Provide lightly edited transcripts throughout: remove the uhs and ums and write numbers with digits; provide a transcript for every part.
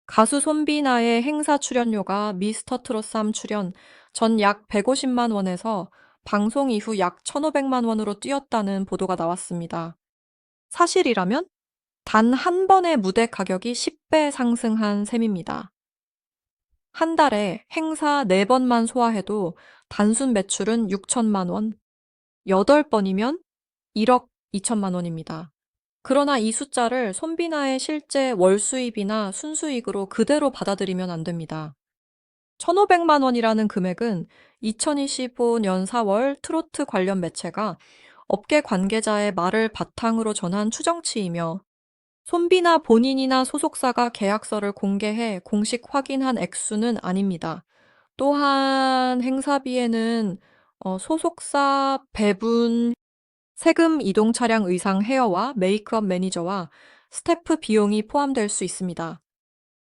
가수 손비나의 행사 출연료가 미스터 트롯 3 출연 전 약 150만 원에서 방송 이후 약 1,500만 원으로 뛰었다는 보도가 나왔습니다. 사실이라면 단 한 번의 무대 가격이 10배 상승한 셈입니다. 한 달에 행사 4번만 소화해도 단순 매출은 6천만 원, 8번이면 1억 2천만 원입니다. 그러나 이 숫자를 손비나의 실제 월 수입이나 순수익으로 그대로 받아들이면 안 됩니다. 1,500만 원이라는 금액은 2025년 4월 트로트 관련 매체가 업계 관계자의 말을 바탕으로 전한 추정치이며 손비나 본인이나 소속사가 계약서를 공개해 공식 확인한 액수는 아닙니다. 또한 행사비에는 소속사 배분, 세금 이동 차량 의상 헤어와 메이크업 매니저와 스태프 비용이 포함될 수 있습니다.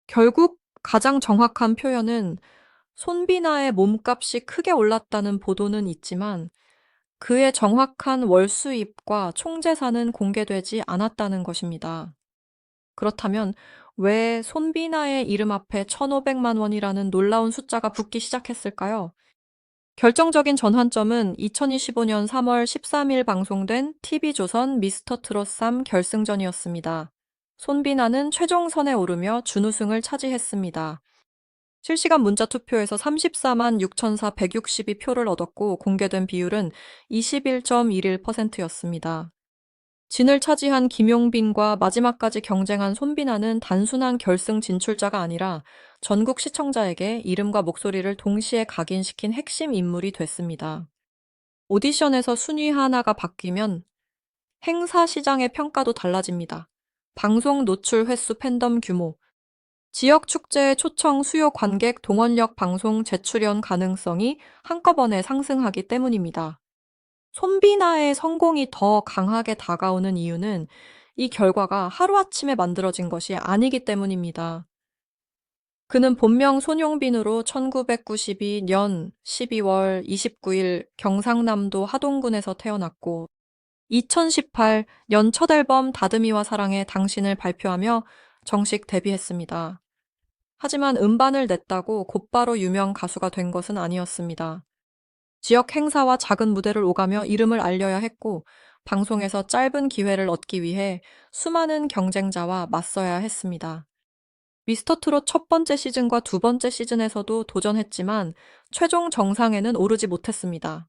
결국 가장 정확한 표현은 손비나의 몸값이 크게 올랐다는 보도는 있지만 그의 정확한 월 수입과 총재산은 공개되지 않았다는 것입니다. 그렇다면 왜 손비나의 이름 앞에 1,500만 원이라는 놀라운 숫자가 붙기 시작했을까요? 결정적인 전환점은 2025년 3월 13일 방송된 TV조선 미스터 트롯 3 결승전이었습니다. 손비나는 최종선에 오르며 준우승을 차지했습니다. 실시간 문자 투표에서 34만 6,462표를 얻었고 공개된 비율은 21.11%였습니다. 진을 차지한 김용빈과 마지막까지 경쟁한 손비나는 단순한 결승 진출자가 아니라 전국 시청자에게 이름과 목소리를 동시에 각인시킨 핵심 인물이 됐습니다. 오디션에서 순위 하나가 바뀌면 행사 시장의 평가도 달라집니다. 방송 노출 횟수 팬덤 규모, 지역 축제의 초청 수요 관객 동원력 방송 재출연 가능성이 한꺼번에 상승하기 때문입니다. 손비나의 성공이 더 강하게 다가오는 이유는 이 결과가 하루아침에 만들어진 것이 아니기 때문입니다. 그는 본명 손용빈으로 1992년 12월 29일 경상남도 하동군에서 태어났고 2018년 첫 앨범 다듬이와 사랑해 당신을 발표하며 정식 데뷔했습니다. 하지만 음반을 냈다고 곧바로 유명 가수가 된 것은 아니었습니다. 지역 행사와 작은 무대를 오가며 이름을 알려야 했고, 방송에서 짧은 기회를 얻기 위해 수많은 경쟁자와 맞서야 했습니다. 미스터 트롯 첫 번째 시즌과 두 번째 시즌에서도 도전했지만, 최종 정상에는 오르지 못했습니다.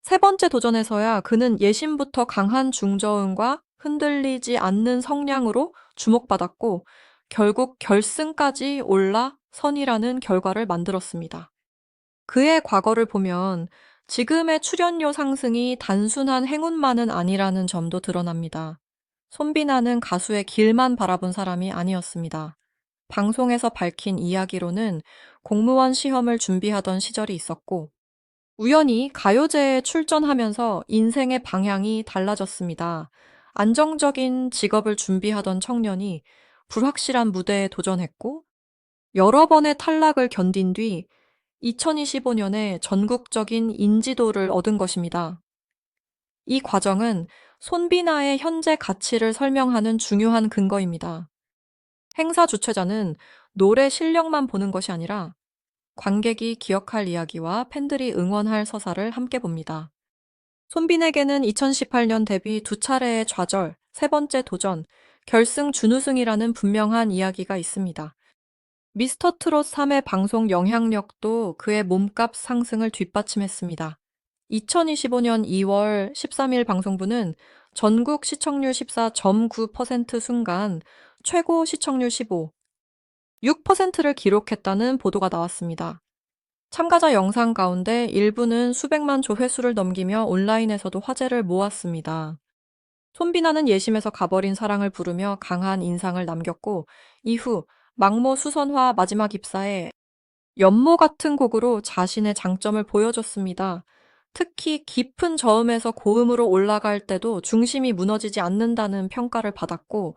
세 번째 도전에서야 그는 예심부터 강한 중저음과 흔들리지 않는 성량으로 주목받았고, 결국 결승까지 올라 선이라는 결과를 만들었습니다. 그의 과거를 보면 지금의 출연료 상승이 단순한 행운만은 아니라는 점도 드러납니다. 손비나는 가수의 길만 바라본 사람이 아니었습니다. 방송에서 밝힌 이야기로는 공무원 시험을 준비하던 시절이 있었고, 우연히 가요제에 출전하면서 인생의 방향이 달라졌습니다. 안정적인 직업을 준비하던 청년이 불확실한 무대에 도전했고, 여러 번의 탈락을 견딘 뒤 2025년에 전국적인 인지도를 얻은 것입니다. 이 과정은 손비나의 현재 가치를 설명하는 중요한 근거입니다. 행사 주최자는 노래 실력만 보는 것이 아니라 관객이 기억할 이야기와 팬들이 응원할 서사를 함께 봅니다. 손빈에게는 2018년 데뷔 두 차례의 좌절, 세 번째 도전, 결승 준우승이라는 분명한 이야기가 있습니다. 미스터 트롯 3의 방송 영향력도 그의 몸값 상승을 뒷받침했습니다. 2025년 2월 13일 방송부는 전국 시청률 14.9% 순간 최고 시청률 15, 6%를 기록했다는 보도가 나왔습니다. 참가자 영상 가운데 일부는 수백만 조회수를 넘기며 온라인에서도 화제를 모았습니다. 손비나는 예심에서 가버린 사랑을 부르며 강한 인상을 남겼고 이후 막모 수선화 마지막 입사에 연모 같은 곡으로 자신의 장점을 보여줬습니다. 특히 깊은 저음에서 고음으로 올라갈 때도 중심이 무너지지 않는다는 평가를 받았고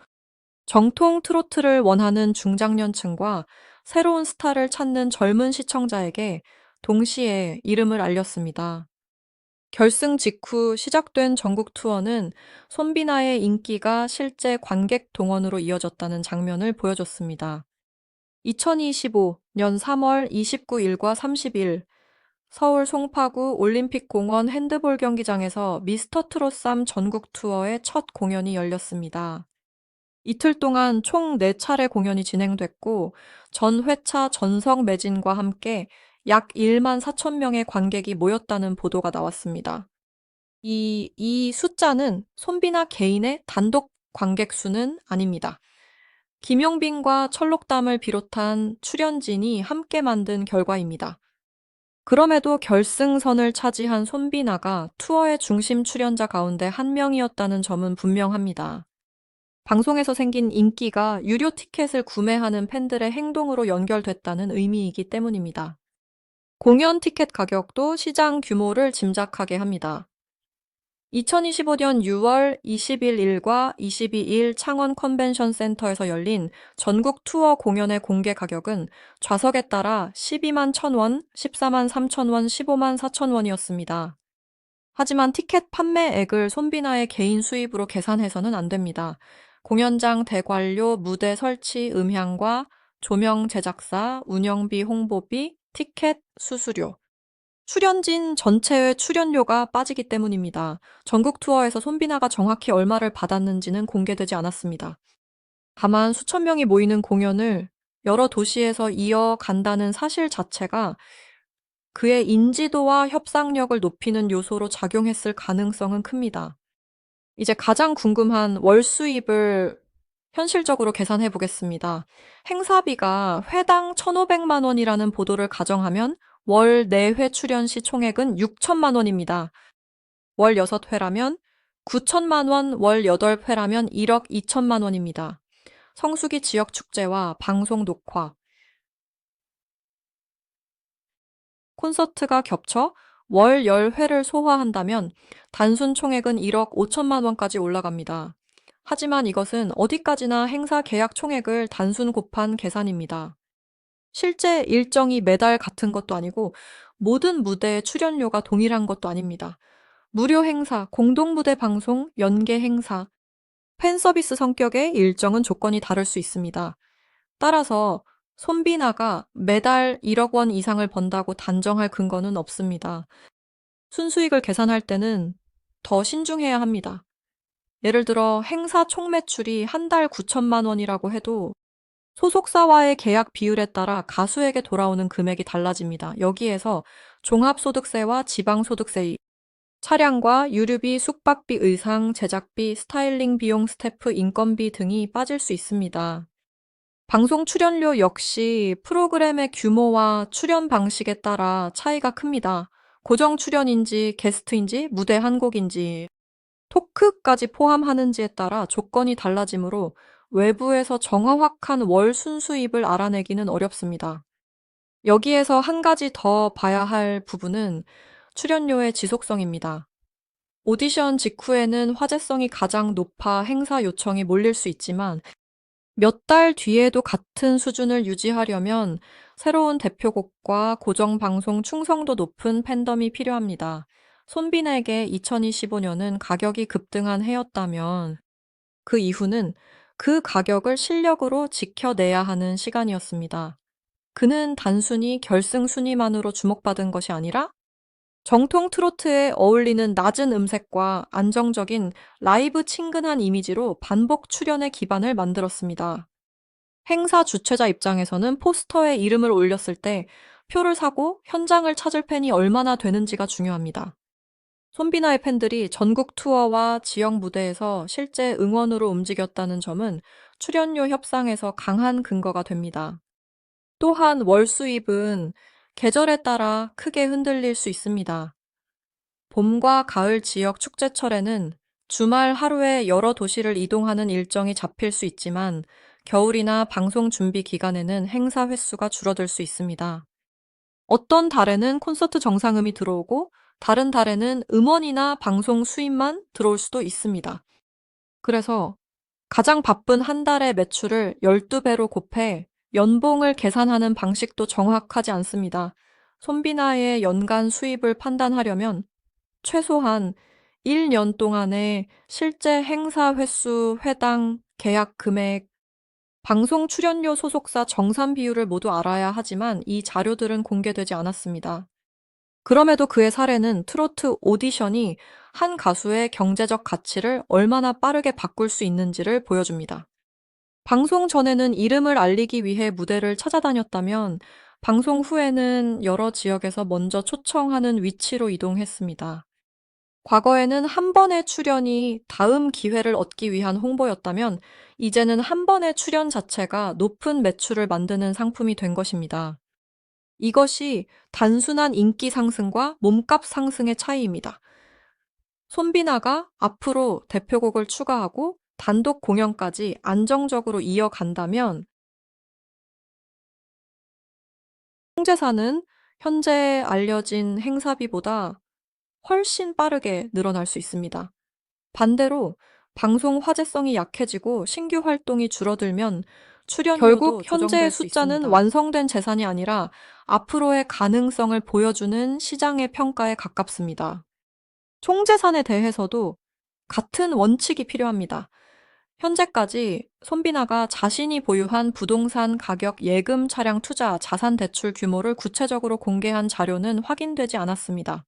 정통 트로트를 원하는 중장년층과 새로운 스타를 찾는 젊은 시청자에게 동시에 이름을 알렸습니다. 결승 직후 시작된 전국 투어는 손비나의 인기가 실제 관객 동원으로 이어졌다는 장면을 보여줬습니다. 2025년 3월 29일과 30일 서울 송파구 올림픽공원 핸드볼 경기장에서 미스터 트롯3 전국 투어의 첫 공연이 열렸습니다. 이틀 동안 총 4차례 공연이 진행됐고 전 회차 전석 매진과 함께 약 1만 4천 명의 관객이 모였다는 보도가 나왔습니다. 이 숫자는 손비나 개인의 단독 관객 수는 아닙니다. 김용빈과 철록담을 비롯한 출연진이 함께 만든 결과입니다. 그럼에도 결승선을 차지한 손비나가 투어의 중심 출연자 가운데 한 명이었다는 점은 분명합니다. 방송에서 생긴 인기가 유료 티켓을 구매하는 팬들의 행동으로 연결됐다는 의미이기 때문입니다. 공연 티켓 가격도 시장 규모를 짐작하게 합니다. 2025년 6월 21일과 22일 창원 컨벤션 센터에서 열린 전국 투어 공연의 공개 가격은 좌석에 따라 12만 1,000원, 14만 3,000원, 15만 4,000원이었습니다. 하지만 티켓 판매액을 손비나의 개인 수입으로 계산해서는 안 됩니다. 공연장 대관료, 무대 설치, 음향과 조명 제작사, 운영비, 홍보비, 티켓, 수수료, 출연진 전체의 출연료가 빠지기 때문입니다. 전국 투어에서 손비나가 정확히 얼마를 받았는지는 공개되지 않았습니다. 다만 수천 명이 모이는 공연을 여러 도시에서 이어간다는 사실 자체가 그의 인지도와 협상력을 높이는 요소로 작용했을 가능성은 큽니다. 이제 가장 궁금한 월 수입을 현실적으로 계산해 보겠습니다. 행사비가 회당 1,500만 원이라는 보도를 가정하면 월 4회 출연 시 총액은 6천만 원입니다. 월 6회라면 9천만 원, 월 8회라면 1억 2천만 원입니다. 성수기 지역 축제와 방송 녹화, 콘서트가 겹쳐 월 10회를 소화한다면 단순 총액은 1억 5천만 원까지 올라갑니다. 하지만 이것은 어디까지나 행사 계약 총액을 단순 곱한 계산입니다. 실제 일정이 매달 같은 것도 아니고 모든 무대의 출연료가 동일한 것도 아닙니다. 무료 행사, 공동 무대 방송, 연계 행사, 팬 서비스 성격의 일정은 조건이 다를 수 있습니다. 따라서 손비나가 매달 1억 원 이상을 번다고 단정할 근거는 없습니다. 순수익을 계산할 때는 더 신중해야 합니다. 예를 들어 행사 총 매출이 한 달 9천만 원이라고 해도 소속사와의 계약 비율에 따라 가수에게 돌아오는 금액이 달라집니다. 여기에서 종합소득세와 지방소득세, 차량과 유류비, 숙박비, 의상, 제작비, 스타일링 비용, 스태프, 인건비 등이 빠질 수 있습니다. 방송 출연료 역시 프로그램의 규모와 출연 방식에 따라 차이가 큽니다. 고정 출연인지 게스트인지 무대 한 곡인지 토크까지 포함하는지에 따라 조건이 달라지므로 외부에서 정확한 월 순수입을 알아내기는 어렵습니다. 여기에서 한 가지 더 봐야 할 부분은 출연료의 지속성입니다. 오디션 직후에는 화제성이 가장 높아 행사 요청이 몰릴 수 있지만 몇 달 뒤에도 같은 수준을 유지하려면 새로운 대표곡과 고정 방송 충성도 높은 팬덤이 필요합니다. 손빈에게 2025년은 가격이 급등한 해였다면 그 이후는 그 가격을 실력으로 지켜내야 하는 시간이었습니다. 그는 단순히 결승 순위만으로 주목받은 것이 아니라 정통 트로트에 어울리는 낮은 음색과 안정적인 라이브 친근한 이미지로 반복 출연의 기반을 만들었습니다. 행사 주최자 입장에서는 포스터에 이름을 올렸을 때 표를 사고 현장을 찾을 팬이 얼마나 되는지가 중요합니다. 손비나의 팬들이 전국 투어와 지역 무대에서 실제 응원으로 움직였다는 점은 출연료 협상에서 강한 근거가 됩니다. 또한 월 수입은 계절에 따라 크게 흔들릴 수 있습니다. 봄과 가을 지역 축제철에는 주말 하루에 여러 도시를 이동하는 일정이 잡힐 수 있지만 겨울이나 방송 준비 기간에는 행사 횟수가 줄어들 수 있습니다. 어떤 달에는 콘서트 정상음이 들어오고 다른 달에는 음원이나 방송 수입만 들어올 수도 있습니다. 그래서 가장 바쁜 한 달의 매출을 12배로 곱해 연봉을 계산하는 방식도 정확하지 않습니다. 손비나의 연간 수입을 판단하려면 최소한 1년 동안의 실제 행사 횟수, 회당, 계약 금액, 방송 출연료 소속사 정산 비율을 모두 알아야 하지만 이 자료들은 공개되지 않았습니다. 그럼에도 그의 사례는 트로트 오디션이 한 가수의 경제적 가치를 얼마나 빠르게 바꿀 수 있는지를 보여줍니다. 방송 전에는 이름을 알리기 위해 무대를 찾아다녔다면 방송 후에는 여러 지역에서 먼저 초청하는 위치로 이동했습니다. 과거에는 한 번의 출연이 다음 기회를 얻기 위한 홍보였다면 이제는 한 번의 출연 자체가 높은 매출을 만드는 상품이 된 것입니다. 이것이 단순한 인기 상승과 몸값 상승의 차이입니다. 손비나가 앞으로 대표곡을 추가하고 단독 공연까지 안정적으로 이어간다면 홍제사는 현재 알려진 행사비보다 훨씬 빠르게 늘어날 수 있습니다. 반대로 방송 화제성이 약해지고 신규 활동이 줄어들면 결국 출연료도 현재의 조정될 수 숫자는 있습니다. 완성된 재산이 아니라 앞으로의 가능성을 보여주는 시장의 평가에 가깝습니다. 총재산에 대해서도 같은 원칙이 필요합니다. 현재까지 손비나가 자신이 보유한 부동산 가격 예금 차량 투자 자산 대출 규모를 구체적으로 공개한 자료는 확인되지 않았습니다.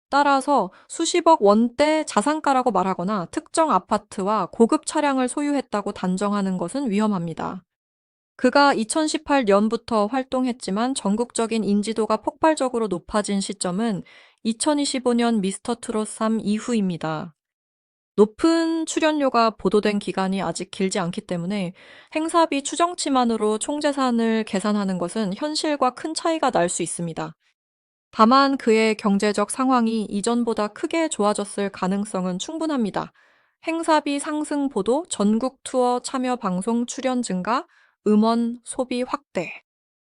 따라서 수십억 원대 자산가라고 말하거나 특정 아파트와 고급 차량을 소유했다고 단정하는 것은 위험합니다. 그가 2018년부터 활동했지만 전국적인 인지도가 폭발적으로 높아진 시점은 2025년 미스터 트롯 3 이후입니다. 높은 출연료가 보도된 기간이 아직 길지 않기 때문에 행사비 추정치만으로 총재산을 계산하는 것은 현실과 큰 차이가 날 수 있습니다. 다만 그의 경제적 상황이 이전보다 크게 좋아졌을 가능성은 충분합니다. 행사비 상승 보도, 전국 투어 참여 방송 출연 증가, 음원 소비 확대,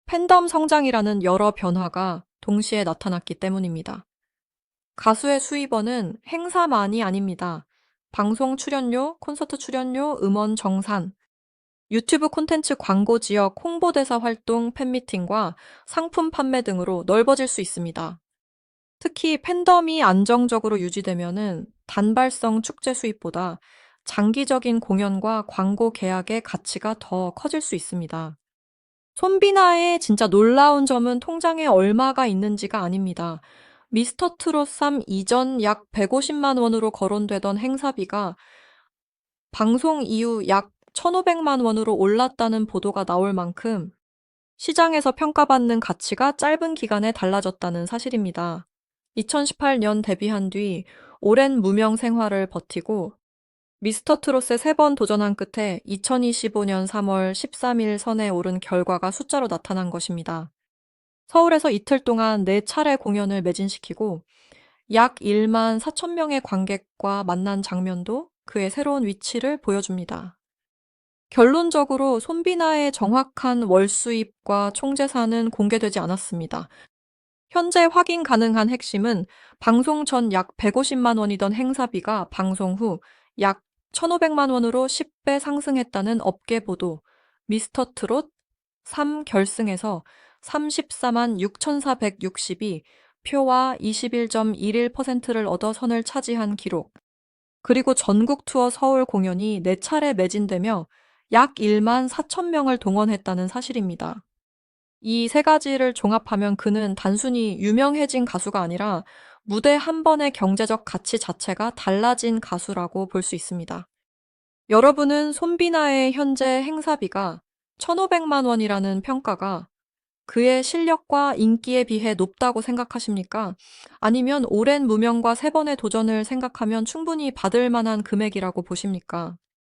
팬덤 성장이라는 여러 변화가 동시에 나타났기 때문입니다. 가수의 수입원은 행사만이 아닙니다. 방송 출연료, 콘서트 출연료, 음원 정산, 유튜브 콘텐츠 광고 지역 홍보대사 활동, 팬미팅과 상품 판매 등으로 넓어질 수 있습니다. 특히 팬덤이 안정적으로 유지되면은 단발성 축제 수입보다 장기적인 공연과 광고 계약의 가치가 더 커질 수 있습니다. 손비나의 진짜 놀라운 점은 통장에 얼마가 있는지가 아닙니다. 미스터 트롯 3 이전 약 150만 원으로 거론되던 행사비가 방송 이후 약 1,500만 원으로 올랐다는 보도가 나올 만큼 시장에서 평가받는 가치가 짧은 기간에 달라졌다는 사실입니다. 2018년 데뷔한 뒤 오랜 무명 생활을 버티고 미스터 트롯에 3번 도전한 끝에 2025년 3월 13일 선에 오른 결과가 숫자로 나타난 것입니다. 서울에서 이틀 동안 4차례 공연을 매진시키고 약 1만 4천 명의 관객과 만난 장면도 그의 새로운 위치를 보여줍니다. 결론적으로 손비나의 정확한 월 수입과 총재산은 공개되지 않았습니다. 현재 확인 가능한 핵심은 방송 전 약 150만 원이던 행사비가 방송 후 약 1,500만 원으로 10배 상승했다는 업계 보도, 미스터 트롯 3 결승에서 34만 6,460이 표와 21.11%를 얻어 선을 차지한 기록, 그리고 전국 투어 서울 공연이 4차례 매진되며 약 1만 4천 명을 동원했다는 사실입니다. 이 세 가지를 종합하면 그는 단순히 유명해진 가수가 아니라 무대 한 번의 경제적 가치 자체가 달라진 가수라고 볼 수 있습니다. 여러분은 손비나의 현재 행사비가 1,500만 원이라는 평가가 그의 실력과 인기에 비해 높다고 생각하십니까? 아니면 오랜 무명과 3번의 도전을 생각하면 충분히 받을 만한 금액이라고 보십니까?